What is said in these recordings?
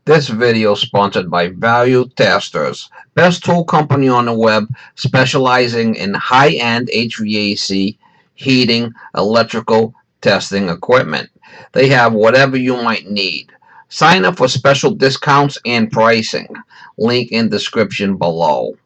This video is sponsored by Value Testers, best tool company on the web specializing in high-end HVAC, heating, electrical testing equipment. They have whatever you might need. Sign up for special discounts and pricing. Link in description below.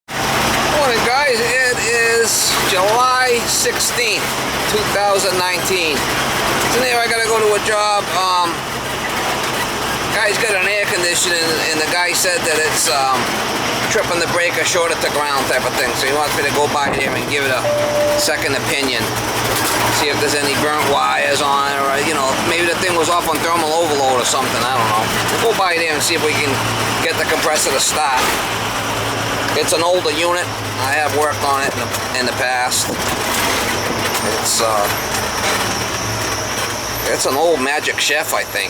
Morning, guys. It is July 16th, 2019. Today I gotta go to a job. Guy's got an air conditioning, and the guy said that it's tripping the breaker short at the ground type of thing. So he wants me to go by there and give it a second opinion. See if there's any burnt wires on it, or maybe the thing was off on thermal overload or something. I don't know. We'll go by there and see if we can get the compressor to start. It's an older unit. I have worked on it in the past. It's an old Magic Chef, I think.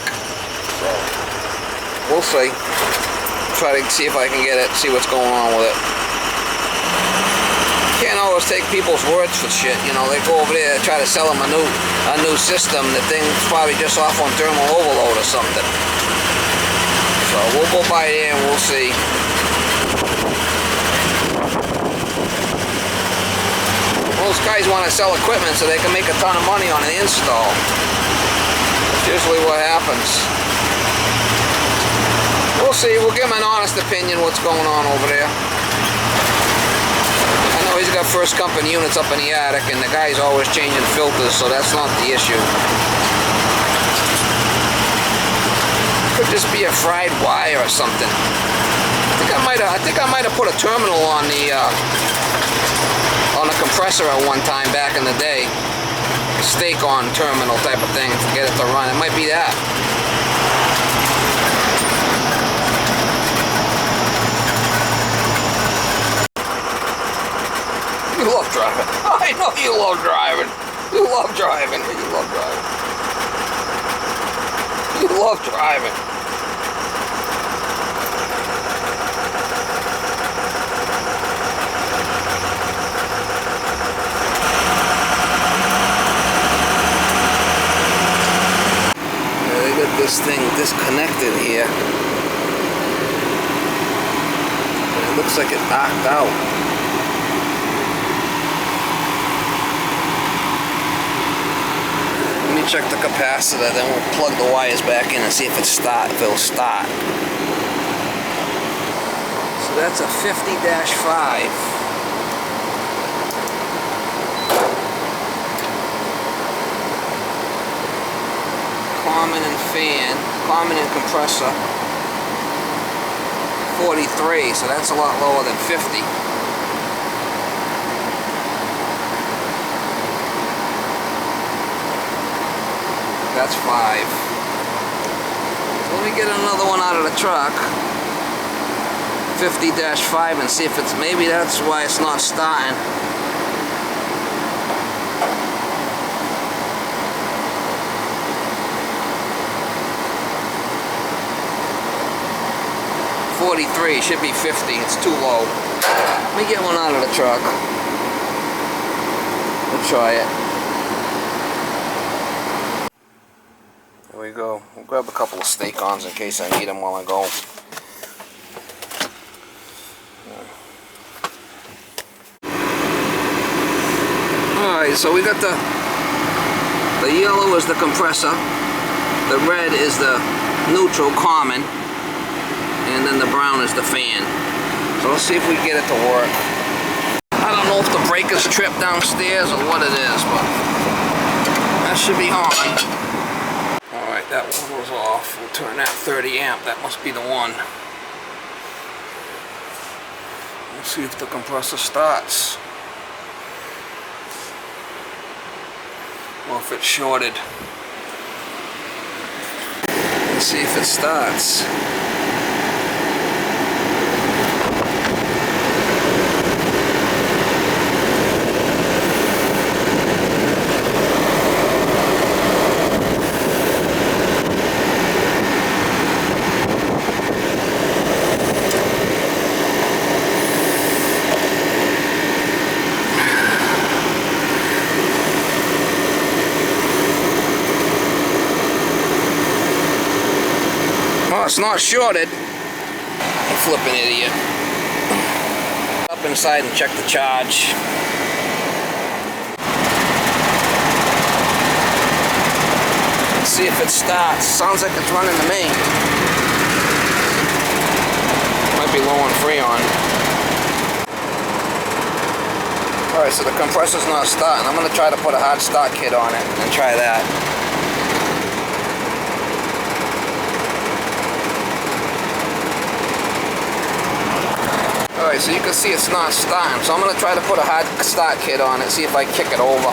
So we'll see. Try to see if I can get it. See what's going on with it. Can't always take people's words for shit. They go over there and try to sell them a new system. The thing's probably just off on thermal overload or something. So we'll go by there and we'll see. Most guys want to sell equipment so they can make a ton of money on the install. That's usually what happens. We'll see. We'll give him an honest opinion what's going on over there. I know he's got first company units up in the attic, and the guy's always changing filters, so that's not the issue. Could just be a fried wire or something. I think I might have put a terminal on the compressor at one time back in the day. Stake on terminal type of thing to get it to run. It might be that. You love driving. I know you love driving. You love driving. You love driving. You love driving. This thing disconnected here. It looks like it knocked out. Let me check the capacitor, then we'll plug the wires back in and see if it'll start. So that's a 50-5. Common and compressor 43, so that's a lot lower than 50. That's 5. So let me get another one out of the truck, 50-5, and see if it's, maybe that's why it's not starting. 43, should be 50, it's too low. Let me get one out of the truck. We'll try it. There we go. We'll grab a couple of steak-ons in case I need them while I go. Alright, so we got the yellow is the compressor, the red is the neutral common, and then the brown is the fan. So let's see if we can get it to work. I don't know if the breaker's tripped downstairs or what it is, but that should be on. Alright, that one was off. We'll turn that 30 amp. That must be the one. Let's see if the compressor starts. Or if it's shorted. Let's see if it starts. Oh, it's not shorted. You flipping idiot. Up inside and check the charge. Let's see if it starts. Sounds like it's running to me. Might be low on Freon. Alright, so the compressor's not starting. I'm going to try to put a hot start kit on it and try that. Alright, so you can see it's not starting. So I'm going to try to put a hot start kit on it, see if I kick it over.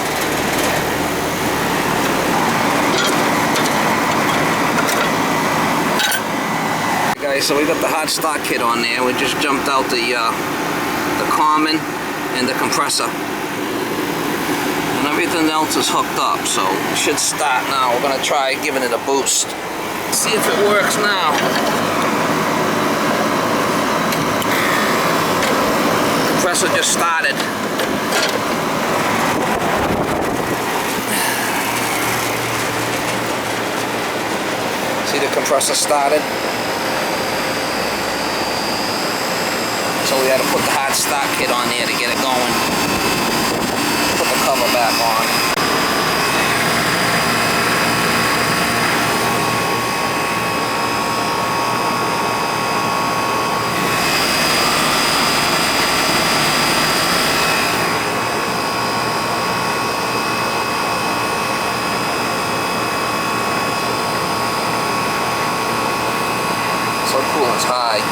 Guys, so we got the hot start kit on there. We just jumped out the common and the compressor. And everything else is hooked up, so it should start now. We're going to try giving it a boost. See if it works now. Compressor just started. See the compressor started? So we had to put the hot start kit on there to get it going. Put the cover back on. So cool, it's high.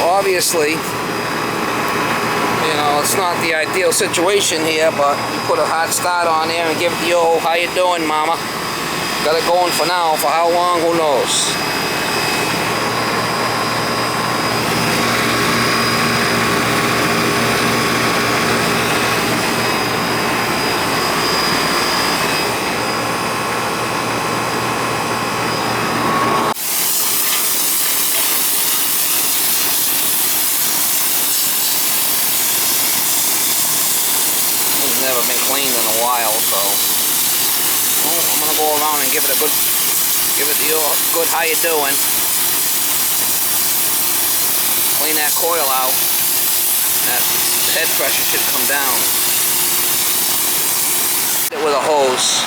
Obviously, you know, it's not the ideal situation here, but you put a hot start on there and give it the old, how you doing, mama? Got it going for now. For how long, who knows? Never been cleaned in a while, so I'm gonna go around and give it a good, the good how you doing. Clean that coil out. That head pressure should come down. Hit it with a hose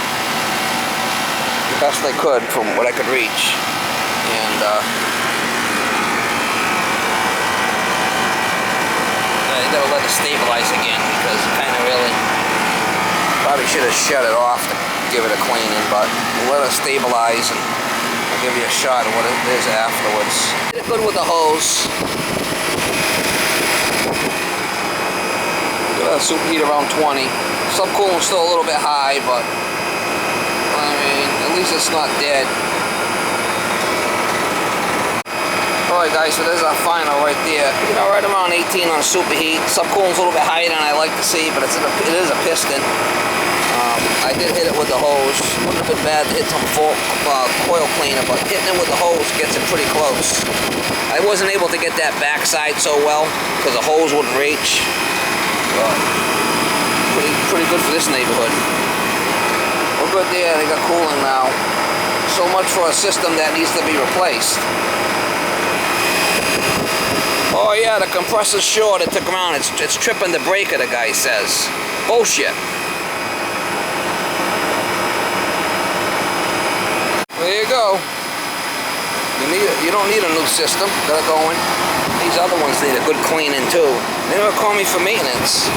the best I could from what I could reach, and I gotta let it stabilize again because it kind of really. Probably should have shut it off to give it a cleaning, but we'll let it stabilize and I'll give you a shot of what it is afterwards. Did it good with the hose. Got a superheat around 20. Subcooling's still a little bit high, but I mean, at least it's not dead. Alright guys, so there's our final right there. You know, right around 18 on superheat. Subcooling's a little bit higher than I like to see, but it is a piston. I did hit it with the hose. Wouldn't have been bad to hit some coil cleaner, but hitting it with the hose gets it pretty close. I wasn't able to get that backside so well because the hose wouldn't reach. But pretty good for this neighborhood. We're good there. They got cooling now. So much for a system that needs to be replaced. Oh yeah, the compressor's short. It took around. It's tripping the breaker, the guy says. Bullshit. There you go. You don't need a new system. Got it going. These other ones need a good cleaning too. They never call me for maintenance.